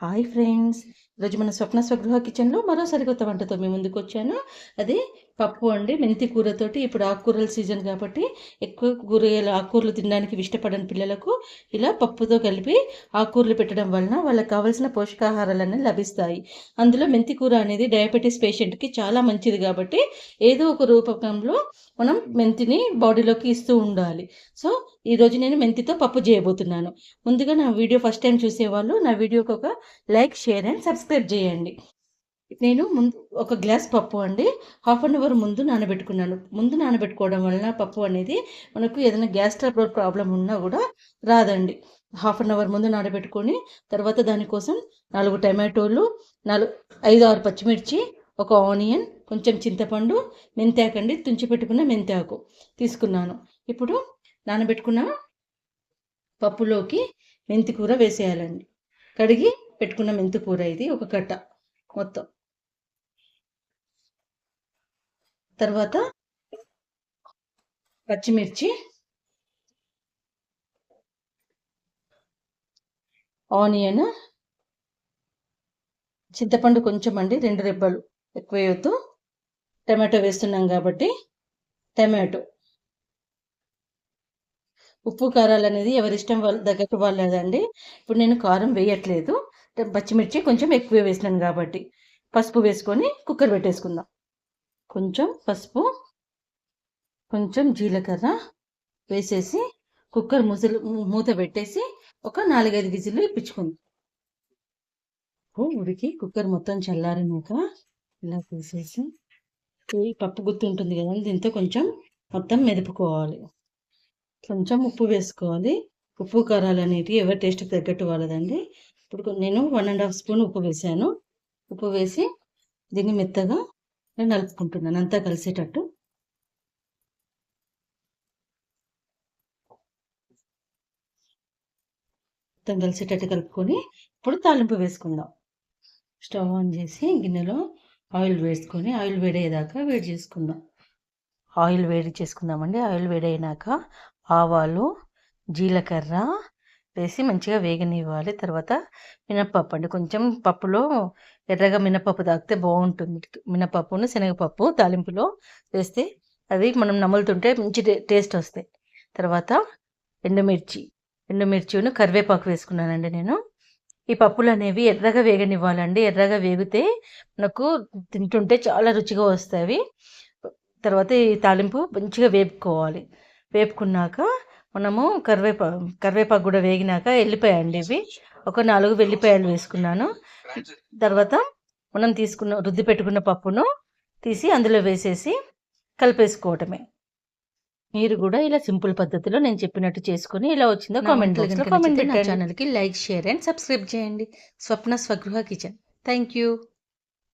Hi friends, ఈరోజు మన స్వప్న స్వగృహ కిచెన్లో మరో సరికొత్త వంటతో మీ ముందుకు వచ్చాను. అది పప్పు అండి, మెంతి కూరతోటి. ఇప్పుడు ఆకుకూరల సీజన్ కాబట్టి ఎక్కువ కూరగాయలు ఆకుకూరలు తినడానికి ఇష్టపడని పిల్లలకు ఇలా పప్పుతో కలిపి ఆకుకూరలు పెట్టడం వలన వాళ్ళకి కావాల్సిన పోషకాహారాలన్నీ లభిస్తాయి. అందులో మెంతి కూర అనేది డయాబెటీస్ పేషెంట్కి చాలా మంచిది కాబట్టి ఏదో ఒక రూపకంలో మనం మెంతిని బాడీలోకి ఇస్తూ ఉండాలి. సో ఈరోజు నేను మెంతితో పప్పు చేయబోతున్నాను. ముందుగా నా వీడియో ఫస్ట్ టైం చూసేవాళ్ళు నా వీడియోకి ఒక లైక్, షేర్ అండ్ సబ్స్క్రైబ్ చేయండి. నేను ఒక గ్లాస్ పప్పు అండి హాఫ్ అన్ అవర్ ముందు నానబెట్టుకున్నాను. ముందు నానబెట్టుకోవడం వలన పప్పు అనేది మనకు ఏదైనా గ్యాస్ ట్రబుల్ ప్రాబ్లం ఉన్నా కూడా రాదండి. హాఫ్ అన్ అవర్ ముందు నానబెట్టుకొని తర్వాత దానికోసం 4 టమాటోలు, 5-6 పచ్చిమిర్చి, ఒక ఆనియన్, కొంచెం చింతపండు, మెంతాకండి, తుంచి పెట్టుకున్న మెంతాకు తీసుకున్నాను. ఇప్పుడు నానబెట్టుకున్న పప్పులోకి మెంతి కూర వేసేయాలండి. కడిగి పెట్టుకున్న మెంతి కూర ఇది ఒక కట్ట మొత్తం. తర్వాత పచ్చిమిర్చి, ఆనియన్, చింతపండు కొంచెం అండి, 2 రెబ్బలు, ఎక్కువ వేయొద్దు. టమాటో వేస్తున్నాం కాబట్టి టమాటో, ఉప్పు కారాలు అనేది ఎవరిష్టం వాళ్ళ దగ్గరకు వాళ్ళదండి. ఇప్పుడు నేను కారం వేయట్లేదు, పచ్చిమిర్చి కొంచెం ఎక్కువ వేసినాను కాబట్టి. పసుపు వేసుకొని కుక్కర్ పెట్టేసుకుందాం. కొంచెం పసుపు, కొంచెం జీలకర్ర వేసేసి కుక్కర్ మూత పెట్టేసి ఒక 4-5 విజిల్లు ఇప్పించుకుందాం. ఉడికి కుక్కర్ మొత్తం చల్లారినాక ఇలా తీసేసి ఈ పప్పు గుత్తి ఉంటుంది కదండి, దీంతో కొంచెం మొత్తం మెదుపుకోవాలి. కొంచెం ఉప్పు వేసుకోవాలి. ఉప్పు కారాలు అనేవి ఎవరి టేస్ట్కి తగ్గట్టు వాళ్ళదండి. ఇప్పుడు నేను 1.5 స్పూన్ ఉప్పు వేసాను. ఉప్పు వేసి దీన్ని మెత్తగా నలుపుకుంటున్నాను, అంతా కలిసేటట్టు. మొత్తం కలిసేటట్టు కలుపుకొని ఇప్పుడు తాలింపు వేసుకుందాం. స్టవ్ ఆన్ చేసి గిన్నెలో ఆయిల్ వేసుకొని ఆయిల్ వేడయ్యేదాకా వేడి చేసుకుందాం. ఆయిల్ వేడి చేసుకుందామండి. ఆయిల్ వేడైనాక ఆవాలు, జీలకర్ర వేసి మంచిగా వేగనివ్వాలి. తర్వాత మినప్పప్పు అండి, కొంచెం పప్పులో ఎర్రగా మినపప్పు తాగితే బాగుంటుంది. మినపప్పును శనగపప్పు తాలింపులో వేస్తే అవి మనం నములుతుంటే మంచి టేస్ట్ వస్తాయి. తర్వాత ఎండుమిర్చిను కరివేపాకు వేసుకున్నానండి నేను. ఈ పప్పులు అనేవి ఎర్రగా వేగనివ్వాలండి. ఎర్రగా వేగితే మనకు తింటుంటే చాలా రుచిగా వస్తాయి. తర్వాత ఈ తాలింపు మంచిగా వేపుకోవాలి. వేపుకున్నాక మనము కరివేపాకు కూడా వేగినాక ఎల్లిపాయండి, ఇవి ఒక 4 వెల్లిపాయలు వేసుకున్నాను. తర్వాత మనం రుద్ది పెట్టుకున్న పప్పును తీసి అందులో వేసేసి కలిపేసుకోవటమే. మీరు కూడా ఇలా సింపుల్ పద్ధతిలో నేను చెప్పినట్టు చేసుకుని ఇలా వచ్చిందో కామెంట్ బాక్స్లో కామెంట్ పెట్టండి. ఛానల్కి లైక్, షేర్ అండ్ సబ్స్క్రైబ్ చేయండి. స్వప్న స్వగృహ కిచెన్. Thank you.